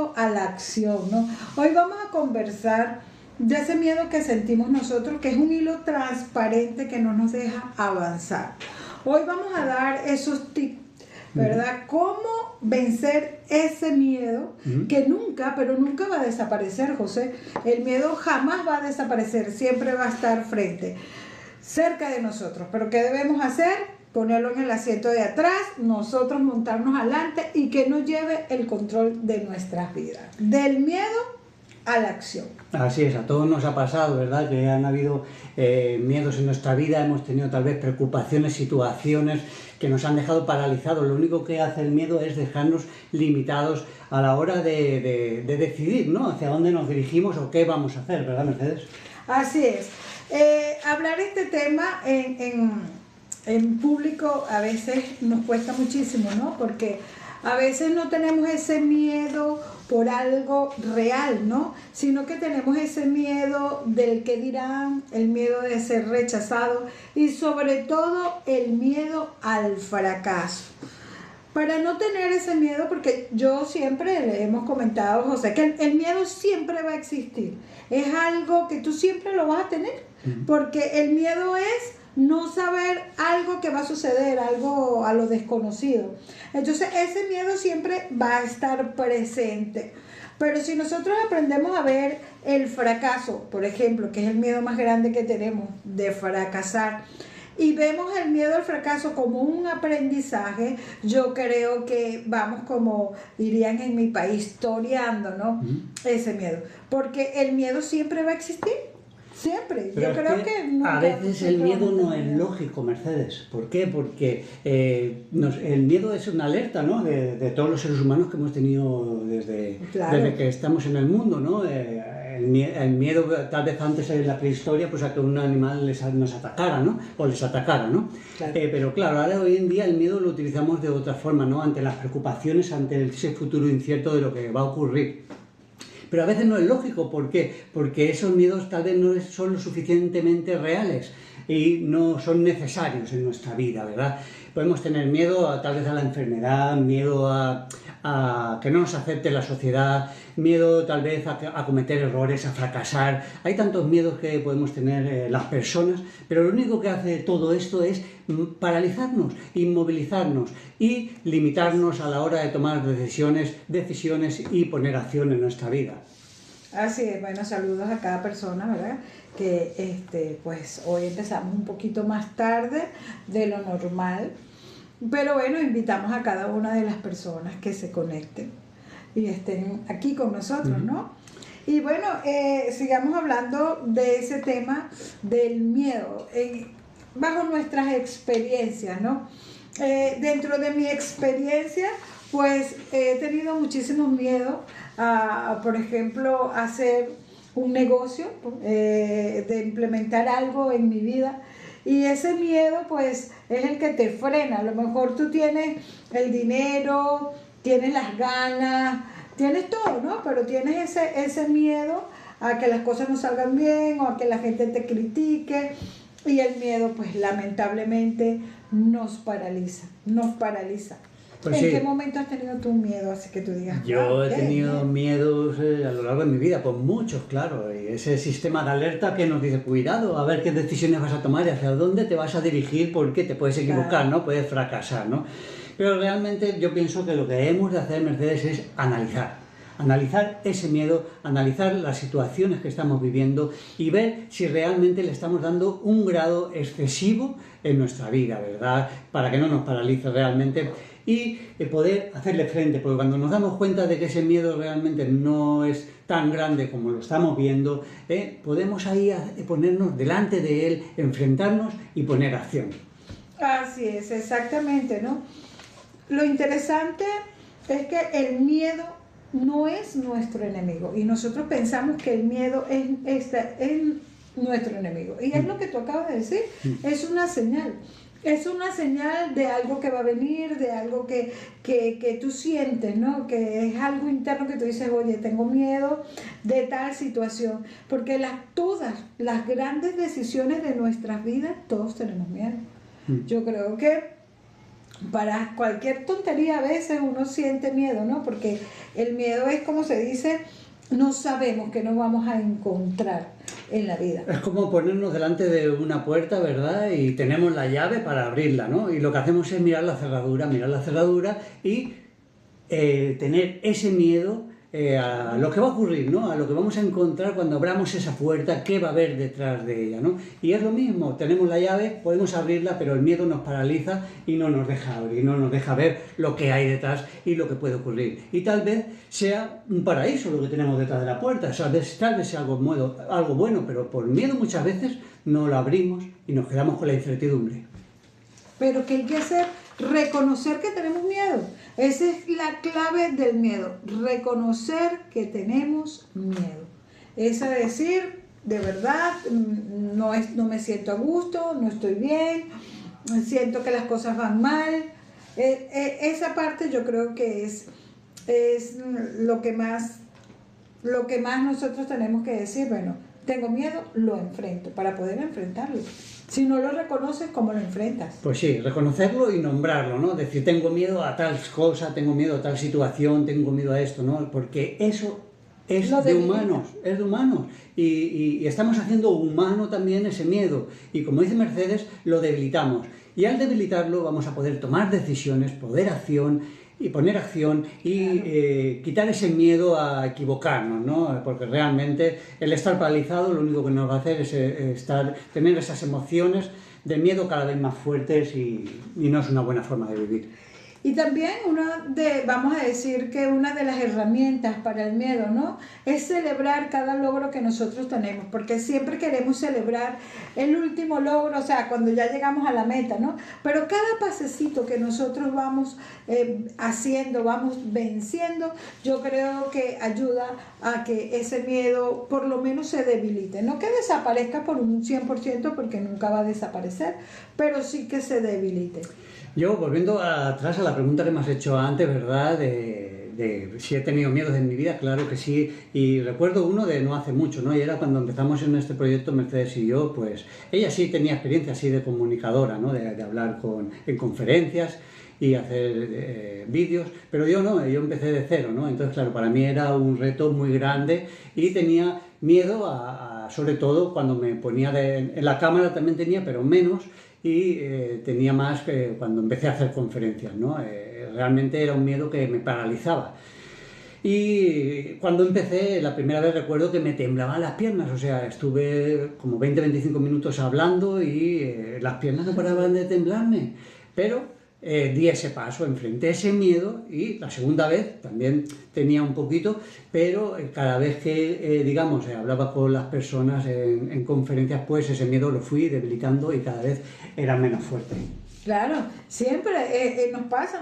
miedo a la acción, ¿no? Hoy vamos a conversar de ese miedo que sentimos nosotros, que es un hilo transparente que no nos deja avanzar. Hoy vamos a dar esos tips, ¿verdad? Cómo vencer ese miedo que nunca, pero nunca va a desaparecer, José. El miedo jamás va a desaparecer, siempre va a estar cerca de nosotros. Pero ¿qué debemos hacer? Ponerlo en el asiento de atrás, nosotros montarnos adelante y que nos lleve el control de nuestras vidas. Del miedo a la acción. Así es, a todos nos ha pasado, ¿verdad? Que han habido miedos en nuestra vida, hemos tenido tal vez preocupaciones, situaciones que nos han dejado paralizados. Lo único que hace el miedo es dejarnos limitados a la hora de decidir, ¿no? Hacia dónde nos dirigimos o qué vamos a hacer, ¿verdad, Mercedes? Así es. Hablar este tema en público a veces nos cuesta muchísimo, ¿no? Porque a veces no tenemos ese miedo por algo real, ¿no? Sino que tenemos ese miedo del que dirán, el miedo de ser rechazado y sobre todo el miedo al fracaso. Para no tener ese miedo, porque yo siempre le hemos comentado, José, que el miedo siempre va a existir. Es algo que tú siempre lo vas a tener, porque el miedo es no saber algo que va a suceder, algo a lo desconocido. Entonces ese miedo siempre va a estar presente. Pero si nosotros aprendemos a ver el fracaso, por ejemplo, que es el miedo más grande que tenemos de fracasar, y vemos el miedo al fracaso como un aprendizaje, yo creo que vamos, como dirían en mi país, toreando, ¿no? Ese miedo. Porque el miedo siempre va a existir. Siempre. Pero yo creo que a veces el miedo no es lógico, Mercedes. ¿Por qué? Porque el miedo es una alerta, ¿no? de todos los seres humanos que hemos tenido desde que estamos en el mundo, ¿no? El miedo, tal vez antes en la prehistoria, pues a que un animal nos atacara, ¿no? O les atacara, ¿no? Claro. Pero claro, ahora hoy en día el miedo lo utilizamos de otra forma, ¿no? Ante las preocupaciones, ante ese futuro incierto de lo que va a ocurrir. Pero a veces no es lógico. ¿Por qué? Porque esos miedos tal vez no son lo suficientemente reales y no son necesarios en nuestra vida, ¿verdad? Podemos tener miedo tal vez a la enfermedad, miedo a que no nos acepte la sociedad, miedo tal vez a cometer errores, a fracasar. Hay tantos miedos que podemos tener las personas, pero lo único que hace todo esto es paralizarnos, inmovilizarnos y limitarnos a la hora de tomar decisiones y poner acción en nuestra vida. Así es, bueno, saludos a cada persona, ¿verdad? Que pues hoy empezamos un poquito más tarde de lo normal, pero bueno, invitamos a cada una de las personas que se conecten y estén aquí con nosotros, ¿no? Y bueno, sigamos hablando de ese tema del miedo, bajo nuestras experiencias, ¿no? Dentro de mi experiencia, pues he tenido muchísimo miedo a, por ejemplo, hacer un negocio, de implementar algo en mi vida. Y ese miedo, pues, es el que te frena. A lo mejor tú tienes el dinero, tienes las ganas, tienes todo, ¿no? Pero tienes ese miedo a que las cosas no salgan bien o a que la gente te critique. Y el miedo, pues, lamentablemente nos paraliza. Pues ¿En sí. qué momento has tenido tu miedo? Así que tú digas, yo he tenido miedos a lo largo de mi vida, pues muchos, claro. Y ese sistema de alerta que nos dice, cuidado, a ver qué decisiones vas a tomar y hacia dónde te vas a dirigir, porque te puedes equivocar, ¿no? Puedes fracasar, ¿no? Pero realmente yo pienso que lo que hemos de hacer, Mercedes, es analizar ese miedo, analizar las situaciones que estamos viviendo y ver si realmente le estamos dando un grado excesivo en nuestra vida, ¿verdad? Para que no nos paralice realmente y poder hacerle frente, porque cuando nos damos cuenta de que ese miedo realmente no es tan grande como lo estamos viendo, podemos ahí ponernos delante de él, enfrentarnos y poner acción. Así es, exactamente, ¿no? Lo interesante es que el miedo no es nuestro enemigo y nosotros pensamos que el miedo es nuestro enemigo. Y es lo que tú acabas de decir, es una señal. Es una señal de algo que va a venir, de algo que tú sientes, ¿no? Que es algo interno que tú dices, oye, tengo miedo de tal situación. Porque todas las grandes decisiones de nuestras vidas, todos tenemos miedo. Yo creo que para cualquier tontería a veces uno siente miedo, ¿no? Porque el miedo es, como se dice, no sabemos qué nos vamos a encontrar en la vida. Es como ponernos delante de una puerta, ¿verdad? Y tenemos la llave para abrirla, ¿no? Y lo que hacemos es mirar la cerradura y tener ese miedo a lo que va a ocurrir, ¿no? A lo que vamos a encontrar cuando abramos esa puerta, qué va a haber detrás de ella, ¿no? Y es lo mismo, tenemos la llave, podemos abrirla, pero el miedo nos paraliza y no nos deja abrir, no nos deja ver lo que hay detrás y lo que puede ocurrir. Y tal vez sea un paraíso lo que tenemos detrás de la puerta, o sea, tal vez sea algo bueno, pero por miedo muchas veces no lo abrimos y nos quedamos con la incertidumbre. Pero ¿qué hay que hacer? Reconocer que tenemos miedo. Esa es la clave del miedo. Reconocer que tenemos miedo. Es decir, de verdad, no me siento a gusto, no estoy bien, siento que las cosas van mal. Esa parte yo creo que es lo que más nosotros tenemos que decir. Bueno, tengo miedo, lo enfrento para poder enfrentarlo. Si no lo reconoces, ¿cómo lo enfrentas? Pues sí, reconocerlo y nombrarlo, ¿no? Decir, tengo miedo a tal cosa, tengo miedo a tal situación, tengo miedo a esto, ¿no? Porque eso es de humanos, es de humanos. Y estamos haciendo humano también ese miedo. Y como dice Mercedes, lo debilitamos. Y al debilitarlo vamos a poder tomar decisiones, poner acción y claro. Quitar ese miedo a equivocarnos, ¿no? Porque realmente el estar paralizado lo único que nos va a hacer es tener esas emociones de miedo cada vez más fuertes y no es una buena forma de vivir. Y también vamos a decir que una de las herramientas para el miedo, ¿no? Es celebrar cada logro que nosotros tenemos, porque siempre queremos celebrar el último logro, o sea, cuando ya llegamos a la meta, ¿no? Pero cada pasecito que nosotros vamos haciendo, vamos venciendo, yo creo que ayuda a que ese miedo por lo menos se debilite. No que desaparezca por un 100%, porque nunca va a desaparecer, pero sí que se debilite. Yo, volviendo atrás a la pregunta que me has hecho antes, ¿verdad? De si he tenido miedos en mi vida, claro que sí. Y recuerdo uno de no hace mucho, ¿no? Y era cuando empezamos en este proyecto, Mercedes y yo, pues ella sí tenía experiencia así de comunicadora, ¿no? De hablar en conferencias y hacer vídeos, pero yo no, yo empecé de cero, ¿no? Entonces, claro, para mí era un reto muy grande y tenía miedo sobre todo cuando me ponía en la cámara también tenía, pero menos, y tenía más cuando empecé a hacer conferencias, ¿no? Realmente era un miedo que me paralizaba. Y cuando empecé, la primera vez recuerdo que me temblaban las piernas, o sea, estuve como 20-25 minutos hablando y las piernas no paraban de temblarme, pero di ese paso, enfrenté ese miedo y la segunda vez también tenía un poquito, pero cada vez que, hablaba con las personas en conferencias, pues ese miedo lo fui debilitando y cada vez era menos fuerte. Claro, siempre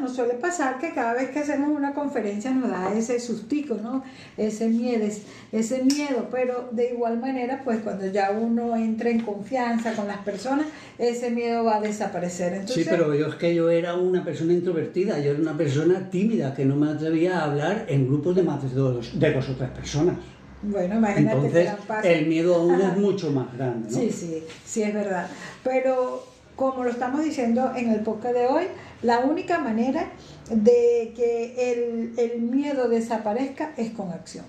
nos suele pasar que cada vez que hacemos una conferencia nos da ese sustico, ¿no? Ese miedo, pero de igual manera, pues cuando ya uno entra en confianza con las personas, ese miedo va a desaparecer. Entonces, sí, pero yo era una persona introvertida, yo era una persona tímida, que no me atrevía a hablar en grupos de más de dos o tres personas. Bueno, imagínate. Entonces, el miedo aún es mucho más grande, ¿no? Sí, es verdad. Pero como lo estamos diciendo en el podcast de hoy, la única manera de que el miedo desaparezca es con acción.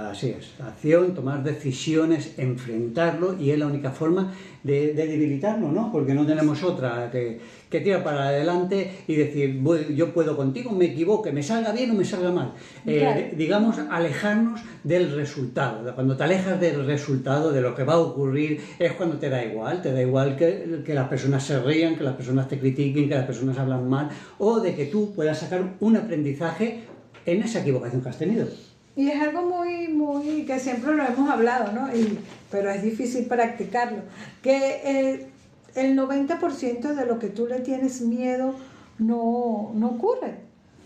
Así es, acción, tomar decisiones, enfrentarlo, y es la única forma de debilitarlo, ¿no? Porque no tenemos otra que tirar para adelante y decir, yo puedo contigo, me equivoque, me salga bien o me salga mal. Digamos, alejarnos del resultado. Cuando te alejas del resultado, de lo que va a ocurrir, es cuando te da igual que las personas se rían, que las personas te critiquen, que las personas hablan mal, o de que tú puedas sacar un aprendizaje en esa equivocación que has tenido. Y es algo muy que siempre lo hemos hablado, ¿no? Pero es difícil practicarlo. Que el 90% de lo que tú le tienes miedo no ocurre.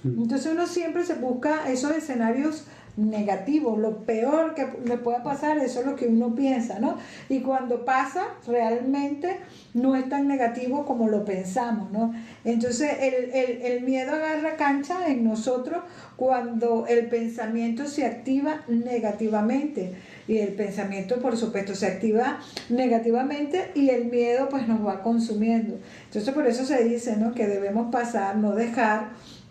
Entonces uno siempre se busca esos escenarios negativo, lo peor que le pueda pasar, eso es lo que uno piensa, ¿no? Y cuando pasa, realmente no es tan negativo como lo pensamos, ¿no? Entonces el miedo agarra cancha en nosotros cuando el pensamiento se activa negativamente. Y el pensamiento, por supuesto, se activa negativamente y el miedo pues nos va consumiendo. Entonces por eso se dice, ¿no?, que debemos pasar, no dejar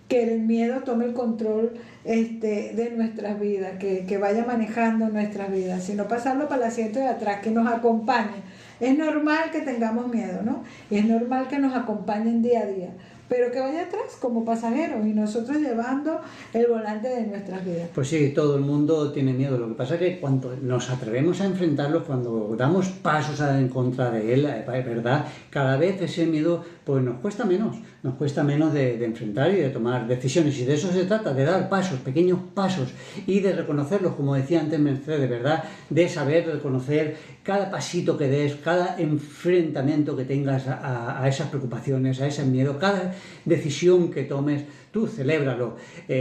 que el miedo tome el control de nuestras vidas, que vaya manejando nuestras vidas, sino pasarlo para el asiento de atrás, que nos acompañe. Es normal que tengamos miedo, ¿no? Y es normal que nos acompañen día a día, pero que vaya atrás como pasajeros y nosotros llevando el volante de nuestras vidas. Pues sí, todo el mundo tiene miedo. Lo que pasa es que cuando nos atrevemos a enfrentarlo, cuando damos pasos en contra de él, ¿verdad? Cada vez ese miedo pues nos cuesta menos de enfrentar y de tomar decisiones. Y de eso se trata, de dar pasos, pequeños pasos, y de reconocerlos, como decía antes Mercedes, ¿verdad? De saber reconocer cada pasito que des, cada enfrentamiento que tengas a esas preocupaciones, a ese miedo, cada decisión que tomes, tú celébralo.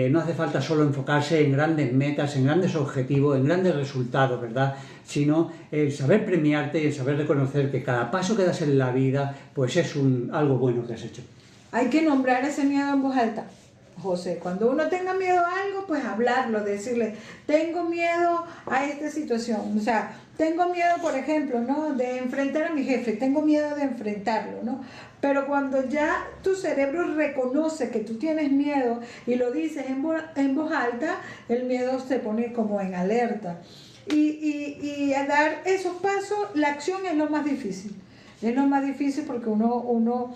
No hace falta solo enfocarse en grandes metas, en grandes objetivos, en grandes resultados, ¿verdad? Sino el saber premiarte y el saber reconocer que cada paso que das en la vida pues es algo bueno que has hecho. Hay que nombrar ese miedo en voz alta, José. Cuando uno tenga miedo a algo, pues hablarlo, decirle, tengo miedo a esta situación. O sea, tengo miedo, por ejemplo, ¿no?, de enfrentar a mi jefe, tengo miedo de enfrentarlo, ¿no? Pero cuando ya tu cerebro reconoce que tú tienes miedo y lo dices en voz alta, el miedo se pone como en alerta. Y al dar esos pasos, la acción es lo más difícil. Es lo más difícil porque uno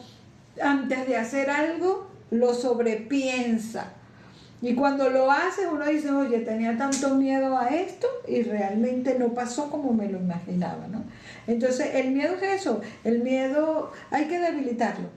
antes de hacer algo, lo sobrepiensa. Y cuando lo haces, uno dice, oye, tenía tanto miedo a esto y realmente no pasó como me lo imaginaba, ¿no? Entonces, el miedo es eso. El miedo hay que debilitarlo.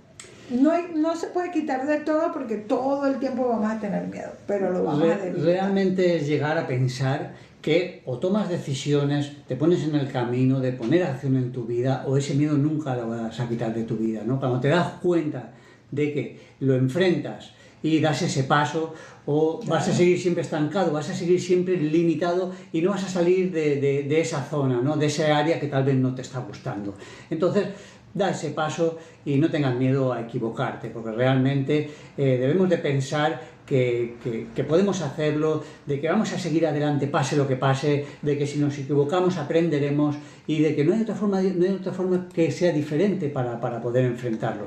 No se puede quitar de todo porque todo el tiempo vamos a tener miedo, pero lo vamos a debilitar. Realmente es llegar a pensar que o tomas decisiones, te pones en el camino de poner acción en tu vida, o ese miedo nunca lo vas a quitar de tu vida, ¿no? Cuando te das cuenta de que lo enfrentas y das ese paso, o vas a seguir siempre estancado, vas a seguir siempre limitado y no vas a salir de esa zona, ¿no?, de esa área que tal vez no te está gustando. Entonces, da ese paso y no tengas miedo a equivocarte, porque realmente debemos de pensar que podemos hacerlo, de que vamos a seguir adelante pase lo que pase, de que si nos equivocamos aprenderemos y de que no hay otra forma que sea diferente para poder enfrentarlo.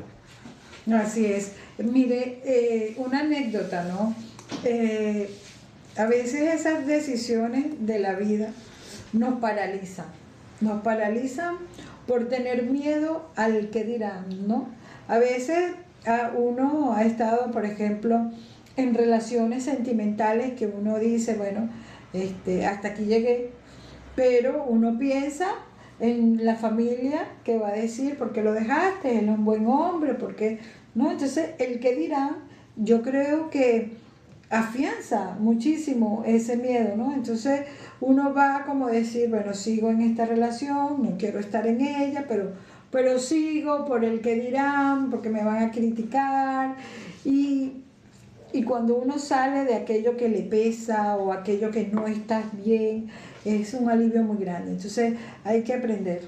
Así es. Mire, una anécdota, ¿no? A veces esas decisiones de la vida nos paralizan por tener miedo al que dirán, ¿no? A veces uno ha estado, por ejemplo, en relaciones sentimentales que uno dice, bueno, hasta aquí llegué, pero uno piensa en la familia que va a decir, ¿por qué lo dejaste? Él es un buen hombre, ¿por qué? ¿No? Entonces, el que dirán, yo creo que afianza muchísimo ese miedo, ¿no? Entonces, uno va como decir, bueno, sigo en esta relación, no quiero estar en ella, pero sigo por el que dirán, porque me van a criticar, y cuando uno sale de aquello que le pesa o aquello que no está bien, es un alivio muy grande. Entonces hay que aprender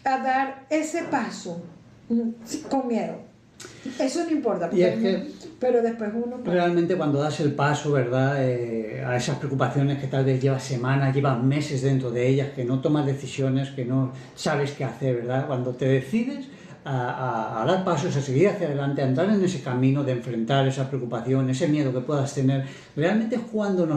a dar ese paso con miedo. Eso no importa, pero después uno... Realmente cuando das el paso, ¿verdad?, a esas preocupaciones que tal vez llevas semanas, llevas meses dentro de ellas, que no tomas decisiones, que no sabes qué hacer, ¿verdad? Cuando te decides a dar pasos, a seguir hacia adelante, a entrar en ese camino de enfrentar esa preocupación, ese miedo que puedas tener, realmente es cuando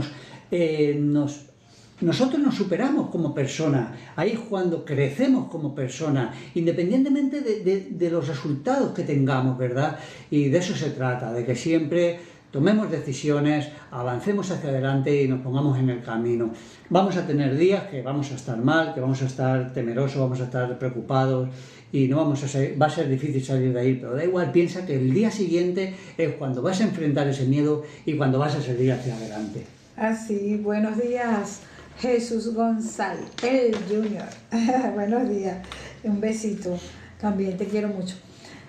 nosotros nos superamos como persona, ahí es cuando crecemos como persona, independientemente de los resultados que tengamos, ¿verdad? Y de eso se trata, de que siempre tomemos decisiones, avancemos hacia adelante y nos pongamos en el camino. Vamos a tener días que vamos a estar mal, que vamos a estar temerosos, vamos a estar preocupados y va a ser difícil salir de ahí, pero da igual, piensa que el día siguiente es cuando vas a enfrentar ese miedo y cuando vas a seguir hacia adelante. Así, buenos días, Jesús González, el Junior. Buenos días, un besito, también te quiero mucho.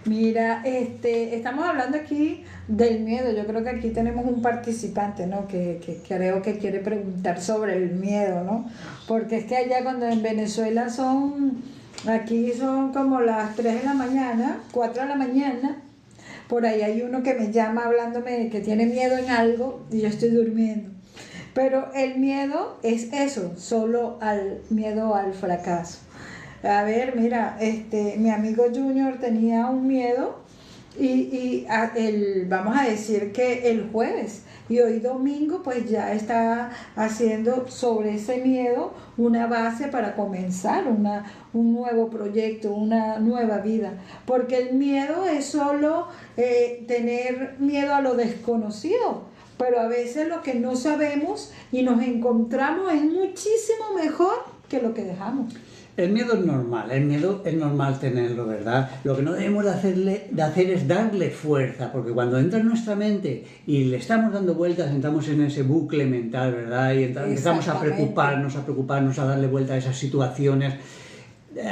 Mira, estamos hablando aquí del miedo. Yo creo que aquí tenemos un participante, ¿no? Que creo que quiere preguntar sobre el miedo, ¿no? Porque es que allá cuando en Venezuela aquí son como las 3 de la mañana, 4 de la mañana, por ahí hay uno que me llama hablándome que tiene miedo en algo y yo estoy durmiendo. Pero el miedo es eso, solo al miedo al fracaso. A ver, mira, mi amigo Junior tenía un miedo vamos a decir que el jueves y hoy domingo pues ya está haciendo sobre ese miedo una base para comenzar un nuevo proyecto, una nueva vida. Porque el miedo es solo tener miedo a lo desconocido, pero a veces lo que no sabemos y nos encontramos es muchísimo mejor que lo que dejamos. El miedo es normal tenerlo, ¿verdad? Lo que no debemos de hacer es darle fuerza, porque cuando entra en nuestra mente y le estamos dando vueltas, entramos en ese bucle mental, ¿verdad? Y empezamos a preocuparnos, a darle vuelta a esas situaciones.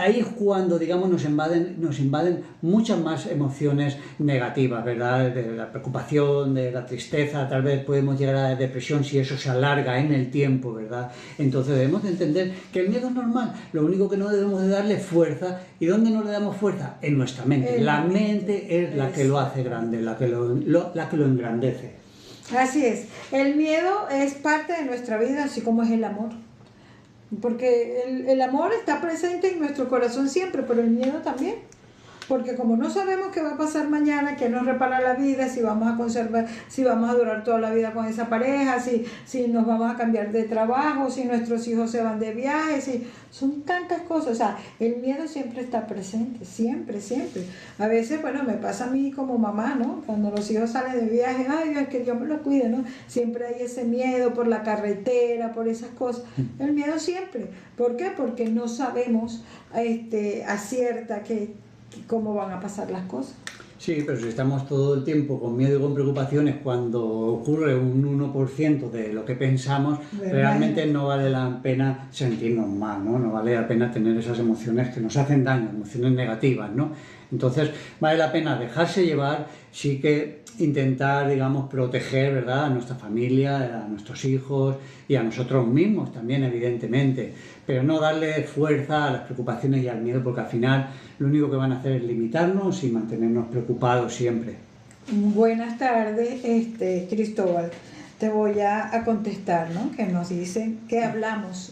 Ahí es cuando, digamos, nos invaden muchas más emociones negativas, ¿verdad? De la preocupación, de la tristeza, tal vez podemos llegar a la depresión si eso se alarga en el tiempo, ¿verdad? Entonces debemos de entender que el miedo es normal, lo único que no debemos de darle fuerza. ¿Y dónde no le damos fuerza? En nuestra mente. La mente es la que lo hace grande, la que lo engrandece. Así es, el miedo es parte de nuestra vida, así como es el amor. Porque el amor está presente en nuestro corazón siempre, pero el miedo también. Porque como no sabemos qué va a pasar mañana, qué nos repara la vida, si vamos a conservar, si vamos a durar toda la vida con esa pareja, si nos vamos a cambiar de trabajo, si nuestros hijos se van de viaje, son tantas cosas. O sea, el miedo siempre está presente, siempre, siempre. A veces, bueno, me pasa a mí como mamá, ¿no? Cuando los hijos salen de viaje, ay, es que Dios me los cuide, ¿no? Siempre hay ese miedo por la carretera, por esas cosas. El miedo siempre. ¿Por qué? Porque no sabemos acierta cómo van a pasar las cosas. Sí, pero si estamos todo el tiempo con miedo y con preocupaciones cuando ocurre un 1% de lo que pensamos, realmente no vale la pena sentirnos mal, ¿no? No vale la pena tener esas emociones que nos hacen daño, emociones negativas, ¿no? Entonces vale la pena dejarse llevar, sí que intentar, digamos, proteger, ¿verdad?, a nuestra familia, a nuestros hijos y a nosotros mismos también, evidentemente, pero no darle fuerza a las preocupaciones y al miedo, porque al final lo único que van a hacer es limitarnos y mantenernos preocupados siempre. Buenas tardes, Cristóbal. Te voy a contestar, ¿no? Que nos dicen que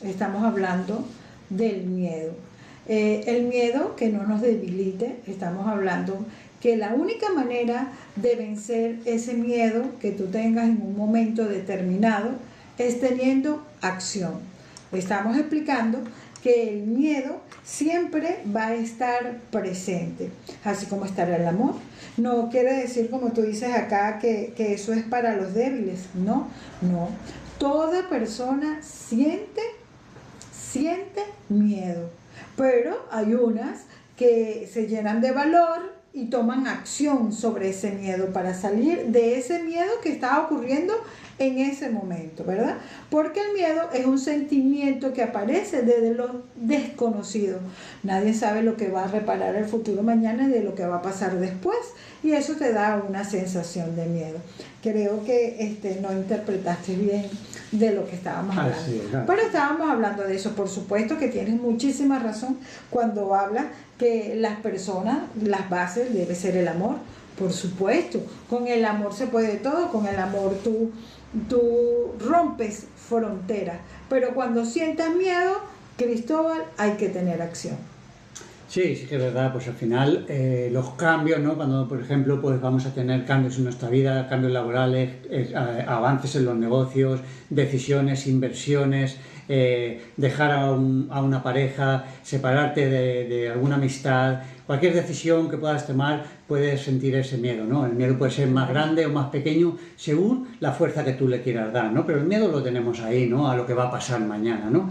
estamos hablando del miedo. El miedo que no nos debilite, estamos hablando que la única manera de vencer ese miedo que tú tengas en un momento determinado es teniendo acción. Estamos explicando que el miedo siempre va a estar presente, así como estará el amor. No quiere decir, como tú dices acá, que eso es para los débiles. No. Toda persona siente miedo, pero hay unas que se llenan de valor y toman acción sobre ese miedo para salir de ese miedo que está ocurriendo en ese momento, ¿verdad? Porque el miedo es un sentimiento que aparece desde lo desconocido. Nadie sabe lo que va a reparar el futuro mañana y de lo que va a pasar después, y eso te da una sensación de miedo. Creo que no interpretaste bien de lo que estábamos hablando. Sí, claro. Pero estábamos hablando de eso. Por supuesto que tienes muchísima razón cuando hablas que las personas, las bases debe ser el amor. Por supuesto, con el amor se puede todo, con el amor tú rompes fronteras, pero cuando sientas miedo, Cristóbal, hay que tener acción. Sí, sí que es verdad, pues al final los cambios, ¿no? Cuando, por ejemplo, pues vamos a tener cambios en nuestra vida, cambios laborales, avances en los negocios, decisiones, inversiones, dejar a una pareja, separarte de alguna amistad, cualquier decisión que puedas tomar, puedes sentir ese miedo, ¿no? El miedo puede ser más grande o más pequeño según la fuerza que tú le quieras dar, ¿no? Pero el miedo lo tenemos ahí, ¿no? A lo que va a pasar mañana, ¿no?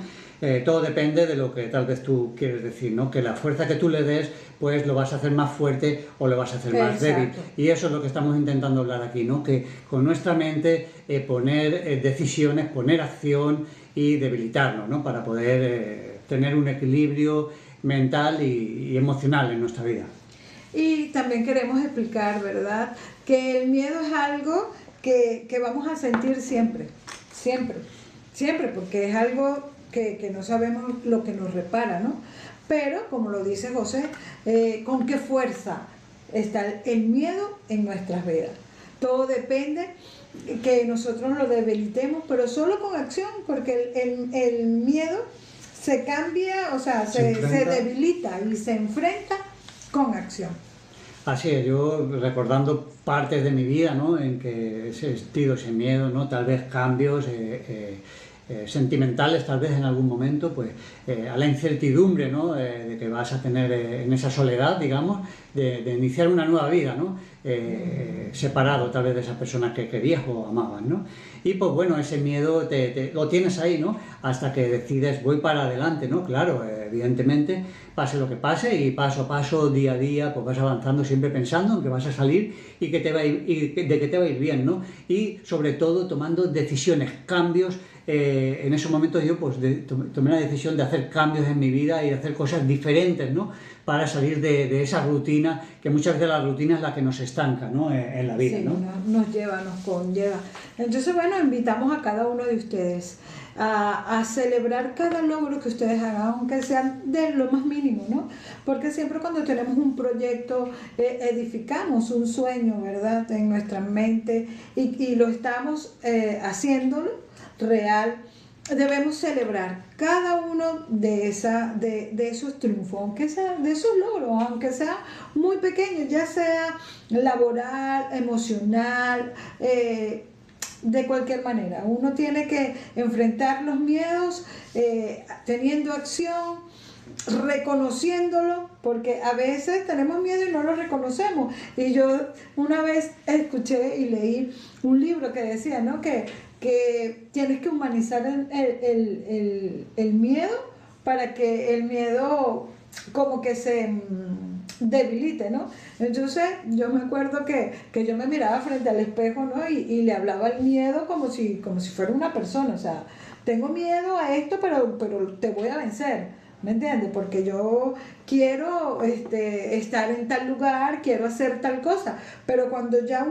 Todo depende de lo que tal vez tú quieres decir, ¿no? Que la fuerza que tú le des, pues lo vas a hacer más fuerte o lo vas a hacer más débil. Y eso es lo que estamos intentando hablar aquí, ¿no? Que con nuestra mente poner decisiones, poner acción y debilitarnos, ¿no? Para poder tener un equilibrio mental y emocional en nuestra vida. Y también queremos explicar, ¿verdad?, que el miedo es algo que vamos a sentir siempre, siempre, siempre, porque es algo que no sabemos lo que nos repara, ¿no? Pero, como lo dice José, ¿con qué fuerza está el miedo en nuestras vidas? Todo depende que nosotros lo debilitemos, pero solo con acción, porque el miedo se cambia, o sea, se debilita y se enfrenta con acción. Así es, yo recordando partes de mi vida, ¿no?, en que he sentido ese miedo, ¿no?, tal vez cambios sentimentales, tal vez en algún momento, pues a la incertidumbre, ¿no?, de que vas a tener en esa soledad, digamos, de iniciar una nueva vida, ¿no?, separado tal vez de esa persona que querías o amabas, ¿no? Y pues bueno, ese miedo lo tienes ahí, ¿no?, hasta que decides voy para adelante, ¿no? Claro, evidentemente, pase lo que pase y paso a paso, día a día, pues vas avanzando siempre pensando en que vas a salir y que te va a ir, de que te va a ir bien, ¿no? Y sobre todo tomando decisiones, cambios. En esos momentos yo pues tomé la decisión de hacer cambios en mi vida y de hacer cosas diferentes, ¿no?, para salir de esa rutina, que muchas veces la rutina es la que nos estanca, ¿no?, en la vida, sí, ¿no? Nos lleva, nos conlleva. Entonces, bueno, invitamos a cada uno de ustedes a celebrar cada logro que ustedes hagan, aunque sean de lo más mínimo, ¿no? Porque siempre cuando tenemos un proyecto, edificamos un sueño, ¿verdad?, en nuestra mente y lo estamos haciéndolo real. Debemos celebrar cada uno de esos triunfos, aunque sea de esos logros, aunque sea muy pequeños, ya sea laboral, emocional, de cualquier manera. Uno tiene que enfrentar los miedos teniendo acción, reconociéndolo, porque a veces tenemos miedo y no lo reconocemos. Y yo una vez escuché y leí un libro que decía, ¿no?, que tienes que humanizar el miedo para que el miedo como que se debilite, ¿no? Entonces yo me acuerdo que yo me miraba frente al espejo, ¿no?, y le hablaba al miedo como si fuera una persona, o sea, tengo miedo a esto, pero te voy a vencer, ¿me entiendes? Porque yo quiero estar en tal lugar, quiero hacer tal cosa, pero cuando ya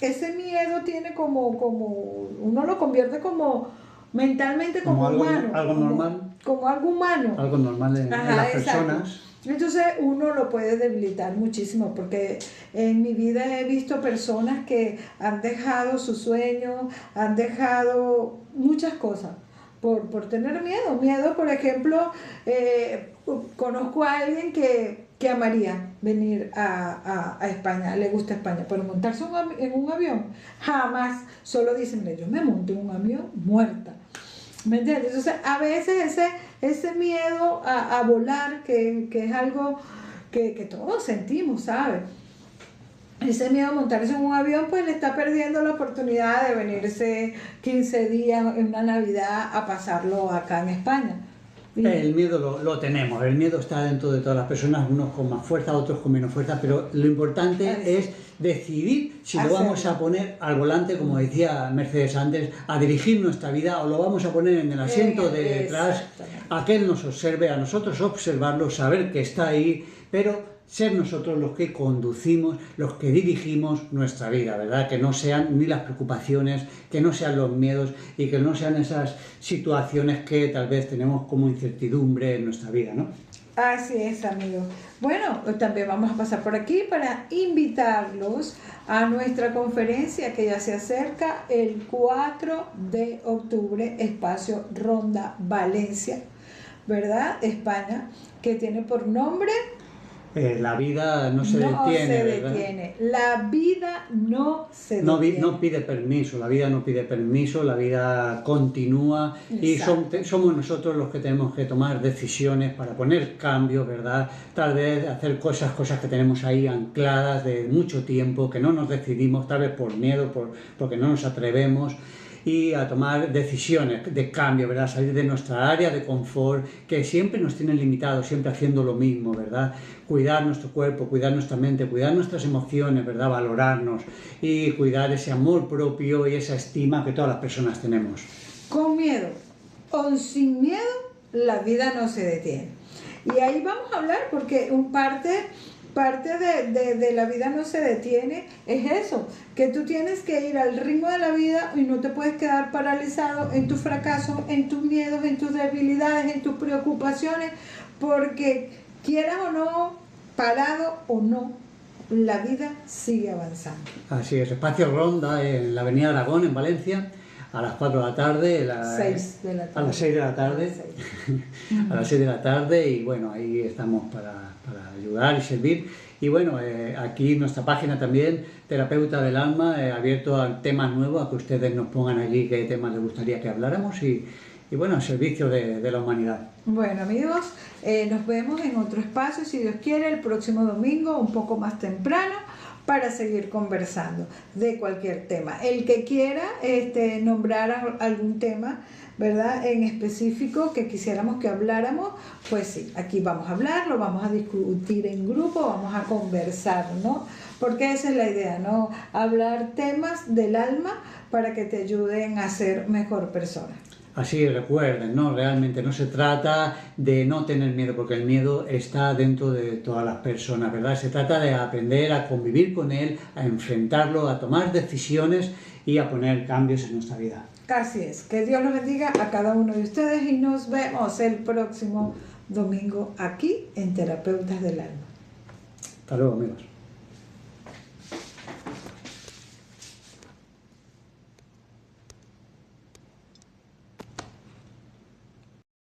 ese miedo tiene uno lo convierte como mentalmente como algo, humano. Algo normal. Como algo humano. Algo normal en las personas. Entonces uno lo puede debilitar muchísimo, porque en mi vida he visto personas que han dejado sus sueños, han dejado muchas cosas por tener miedo. Miedo, por ejemplo, conozco a alguien que amaría venir a España, le gusta España, pero montarse en un avión, jamás. Solo dicen, yo me monto en un avión muerta. ¿Me entiendes? Entonces, a veces ese miedo a volar, que es algo que todos sentimos, ¿sabes? Ese miedo a montarse en un avión, pues le está perdiendo la oportunidad de venirse 15 días en una Navidad a pasarlo acá en España. El miedo lo tenemos, el miedo está dentro de todas las personas, unos con más fuerza, otros con menos fuerza, pero lo importante es decidir si lo vamos a poner al volante, como decía Mercedes antes, a dirigir nuestra vida, o lo vamos a poner en el asiento de detrás, a que él nos observe, a nosotros observarlo, saber que está ahí, pero ser nosotros los que conducimos, los que dirigimos nuestra vida, ¿verdad? Que no sean ni las preocupaciones, que no sean los miedos y que no sean esas situaciones que tal vez tenemos como incertidumbre en nuestra vida, ¿no? Así es, amigos. Bueno, también vamos a pasar por aquí para invitarlos a nuestra conferencia que ya se acerca el 4 de octubre, Espacio Ronda Valencia, ¿verdad? España, que tiene por nombre... la vida no se detiene, ¿verdad? La vida no se detiene. No pide permiso, la vida no pide permiso, la vida continúa. Exacto. Y somos nosotros los que tenemos que tomar decisiones para poner cambios, ¿verdad? Tal vez hacer cosas que tenemos ahí ancladas de mucho tiempo, que no nos decidimos, tal vez por miedo, porque no nos atrevemos. Y a tomar decisiones de cambio, ¿verdad? Salir de nuestra área de confort, que siempre nos tienen limitados, siempre haciendo lo mismo, ¿verdad? Cuidar nuestro cuerpo, cuidar nuestra mente, cuidar nuestras emociones, ¿verdad? Valorarnos y cuidar ese amor propio y esa estima que todas las personas tenemos. Con miedo o sin miedo, la vida no se detiene. Y ahí vamos a hablar porque parte parte de la vida no se detiene, es eso, que tú tienes que ir al ritmo de la vida y no te puedes quedar paralizado en tus fracasos, en tus miedos, en tus debilidades, en tus preocupaciones, porque quieras o no, parado o no, la vida sigue avanzando. Así es, Espacio Ronda en la Avenida Aragón, en Valencia, a las 4 de la tarde. 6 de la tarde. A las 6 de la tarde. A las 6 de la tarde, y bueno, ahí estamos para ayudar y servir. Y bueno, aquí nuestra página también, Terapeuta del Alma, abierto a temas nuevos, a que ustedes nos pongan allí qué temas les gustaría que habláramos y bueno, al servicio de la humanidad. Bueno, amigos, nos vemos en otro espacio, si Dios quiere, el próximo domingo, un poco más temprano, para seguir conversando de cualquier tema. El que quiera nombrar algún tema, ¿verdad?, en específico que quisiéramos que habláramos, pues sí, aquí vamos a hablarlo, vamos a discutir en grupo, vamos a conversar, ¿no? Porque esa es la idea, ¿no? Hablar temas del alma para que te ayuden a ser mejor persona. Así, recuerden, ¿no? Realmente no se trata de no tener miedo, porque el miedo está dentro de todas las personas, ¿verdad? Se trata de aprender a convivir con él, a enfrentarlo, a tomar decisiones y a poner cambios en nuestra vida. Así es. Que Dios los bendiga a cada uno de ustedes y nos vemos el próximo domingo aquí en Terapeutas del Alma. Hasta luego, amigos.